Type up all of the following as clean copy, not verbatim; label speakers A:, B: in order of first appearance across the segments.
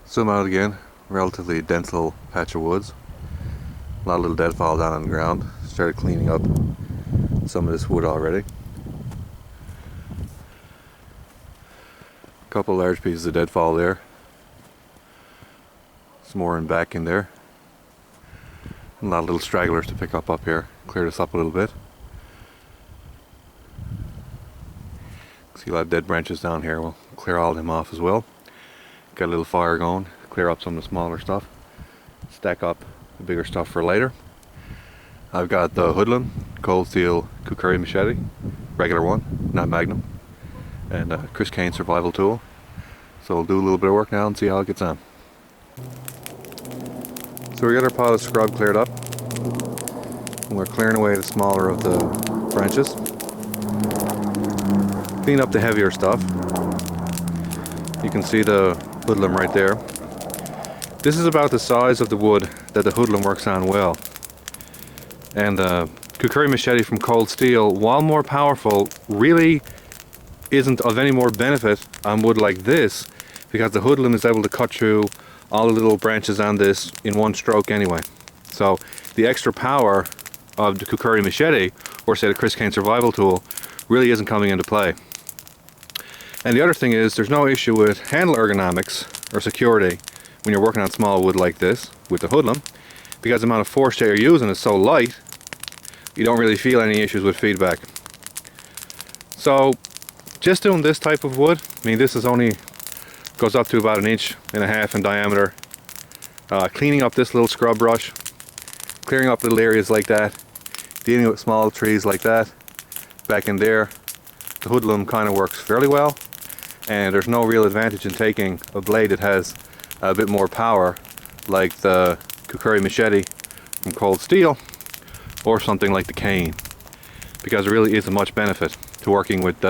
A: Zoom out again. Relatively dense little patch of woods. A lot of little deadfall down on the ground. Started cleaning up some of this wood already. A couple large pieces of deadfall there. Some more back in there. And a lot of little stragglers to pick up here. Clear this up a little bit. See a lot of dead branches down here. We'll clear all of them off as well. Got a little fire going. Clear up some of the smaller stuff. Stack up the bigger stuff for later. I've got the Hoodlum cold steel Kukri Machete, regular one, not Magnum, and Caine Survival Tool. So we'll do a little bit of work now and see how it gets on. So we got our pile of scrub cleared up, and we're clearing away the smaller of the branches. Clean up the heavier stuff. You can see the Hoodlum right there. This is about the size of the wood that the Hoodlum works on well. And the Kukri Machete from cold steel, while more powerful, really isn't of any more benefit on wood like this, because the Hoodlum is able to cut through all the little branches on this in one stroke anyway. So the extra power of the Kukri Machete, or say the Caine Survival Tool, really isn't coming into play. And the other thing is, there's no issue with handle ergonomics or security when you're working on small wood like this with the Hoodlum, because the amount of force that you're using is so light, you don't really feel any issues with feedback. So just doing this type of wood, I mean, this is only goes up to about 1.5 inches in diameter. Cleaning up this little scrub brush, clearing up little areas like that, dealing with small trees like that, back in there, the Hoodlum kind of works fairly well, and there's no real advantage in taking a blade that has a bit more power, like the Kukri Machete from cold steel, or something like the Caine, because there really isn't much benefit to working with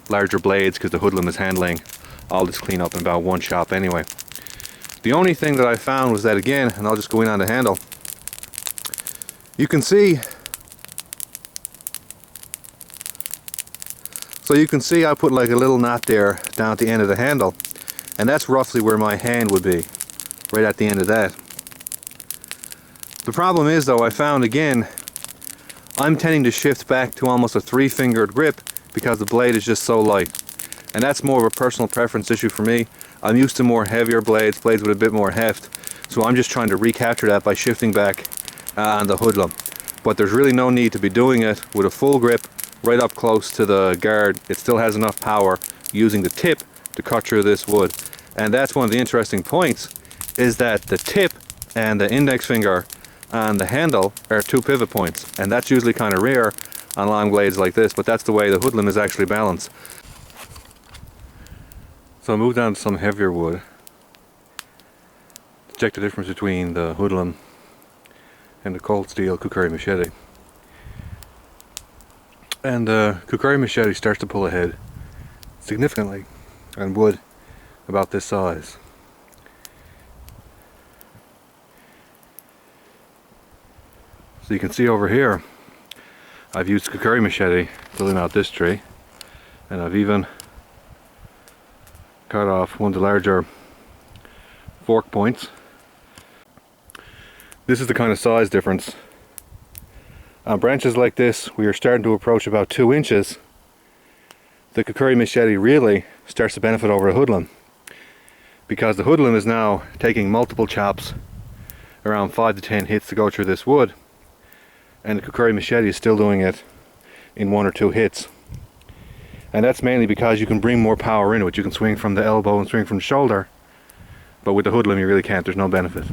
A: larger blades, because the Hoodlum is handling all this cleanup in about one shot anyway. The only thing that I found was that, again, and I'll just go in on the handle, you can see, so you can see I put like a little knot there down at the end of the handle, and that's roughly where my hand would be, right at the end of that. The problem is, though, I found again, I'm tending to shift back to almost a 3-fingered grip because the blade is just so light. And that's more of a personal preference issue for me. I'm used to more heavier blades with a bit more heft, so I'm just trying to recapture that by shifting back on the Hoodlum. But there's really no need to be doing it with a full grip right up close to the guard. It still has enough power using the tip to cut through this wood. And that's one of the interesting points, is that the tip and the index finger on the handle are 2 pivot points, and that's usually kind of rare on long blades like this, but that's the way the Hoodlum is actually balanced. So I moved on to some heavier wood to check the difference between the Hoodlum and the cold steel Kukri Machete. And the Kukri Machete starts to pull ahead significantly on wood about this size. So you can see over here, I've used Kukri Machete to limb out this tree, and I've even cut off one of the larger fork points. This is the kind of size difference. On branches like this, we are starting to approach about 2 inches. The Kukri Machete really starts to benefit over a Hoodlum, because the Hoodlum is now taking multiple chops, around 5 to 10 hits to go through this wood, and the Kukri Machete is still doing it in 1 or 2 hits. And that's mainly because you can bring more power into it. You can swing from the elbow and swing from the shoulder, but with the Hoodlum you really can't. There's no benefit.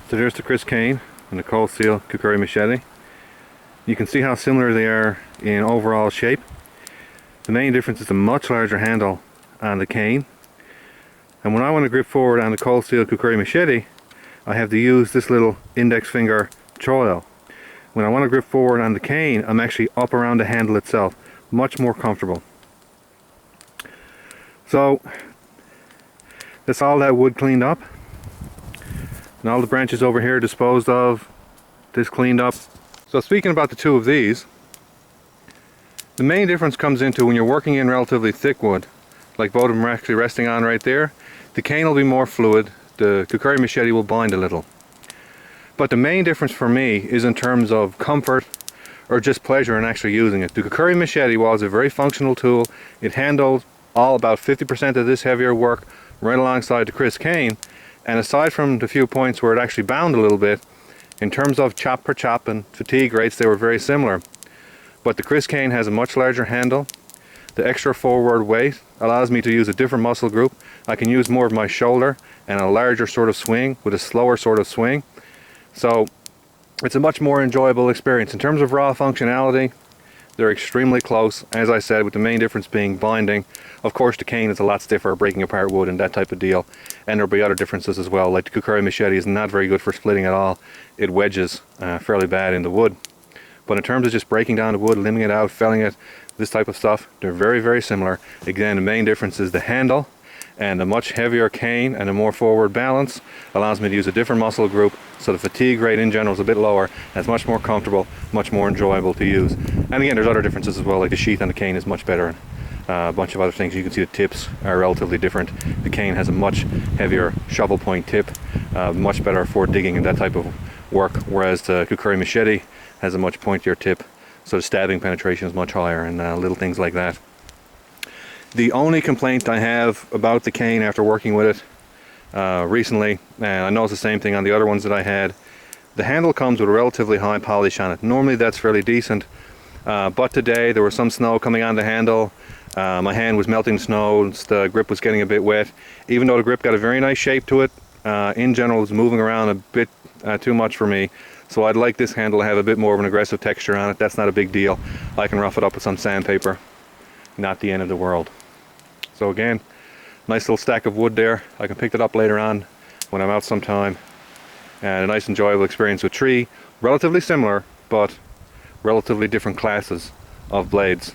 A: So there's the Caine and the cold steel Kukri Machete. You can see how similar they are in overall shape. The main difference is a much larger handle on the Caine, and when I want to grip forward on the cold steel Kukri Machete, I have to use this little index finger choil. When I want to grip forward on the Caine, I'm actually up around the handle itself, much more comfortable. So that's all that wood cleaned up, and all the branches over here disposed of, this cleaned up. So speaking about the two of these, The main difference comes into when you're working in relatively thick wood, like both of them are actually resting on right there. The cane will be more fluid, the Kukri Machete will bind a little. But the main difference for me is in terms of comfort or just pleasure in actually using it. The Kukri Machete was a very functional tool. It handled all about 50% of this heavier work right alongside the Chris Caine, and aside from the few points where it actually bound a little bit, in terms of chop per chop and fatigue rates, they were very similar. But the Chris Caine has a much larger handle. The extra forward weight allows me to use a different muscle group. I can use more of my shoulder and a larger sort of swing with a slower sort of swing. So it's a much more enjoyable experience. In terms of raw functionality, they're extremely close, as I said, with the main difference being binding. Of course, the Caine is a lot stiffer, breaking apart wood and that type of deal. And there'll be other differences as well, like the Kukri Machete is not very good for splitting at all. It wedges fairly bad in the wood. But in terms of just breaking down the wood, limbing it out, felling it, this type of stuff, they're very, very similar. Again, the main difference is the handle, and a much heavier cane and a more forward balance allows me to use a different muscle group, so the fatigue rate in general is a bit lower, and it's much more comfortable, much more enjoyable to use. And again, there's other differences as well, like the sheath on the Caine is much better, and a bunch of other things. You can see the tips are relatively different. The Caine has a much heavier shovel point tip, much better for digging and that type of work, whereas the Kukri Machete has a much pointier tip, so the stabbing penetration is much higher, and little things like that. The only complaint I have about the Caine after working with it recently, and I know it's the same thing on the other ones that I had, the handle comes with a relatively high polish on it. Normally that's fairly decent, but today there was some snow coming on the handle. My hand was melting snow, the grip was getting a bit wet. Even though the grip got a very nice shape to it, in general it was moving around a bit too much for me. So I'd like this handle to have a bit more of an aggressive texture on it. That's not a big deal. I can rough it up with some sandpaper. Not the end of the world. So again, nice little stack of wood there. I can pick it up later on when I'm out sometime. And a nice enjoyable experience with tree. Relatively similar, but relatively different classes of blades.